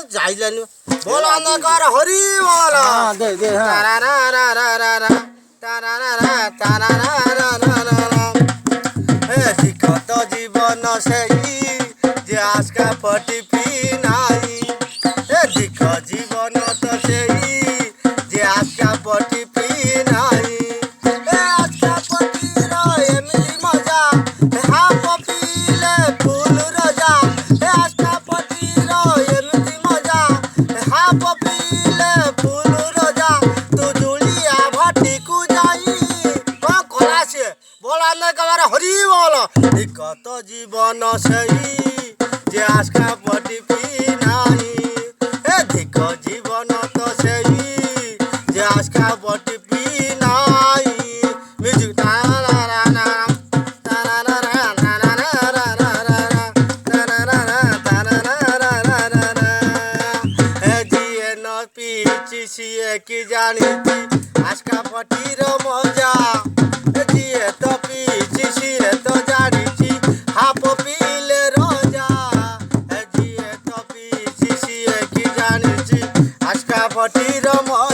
যাইলানি বল অন্ধকার হরি বল দে দে শিক্ষত জীবন সেই যে আজকা পটিপি নাই শিক্ষ জীবন তো সেই যে আজকা পটিপি নাই আজকা পটির এমনি মজা হা পপিলে ফুল রজা আজকা পটির এমনি মজা হা পপিলে ফুল রজা তু জুলিয়া ভাটিকু যাই কলাছে বলা না কবার হরি বল কত জীবন সেই যে আজকা পটিপি নাই ধিক জীবন তো সেই যে আজকা পটিপি নাই মিউজিক পিছিয়ে কি জানিছি আজকা পটির মজা দিয়ে তো পিছিয়ে তো জানিছি হাপ পিলে রোজা দিয়ে তো পিছিয়ে কি জানিছি আজকা পটির মজা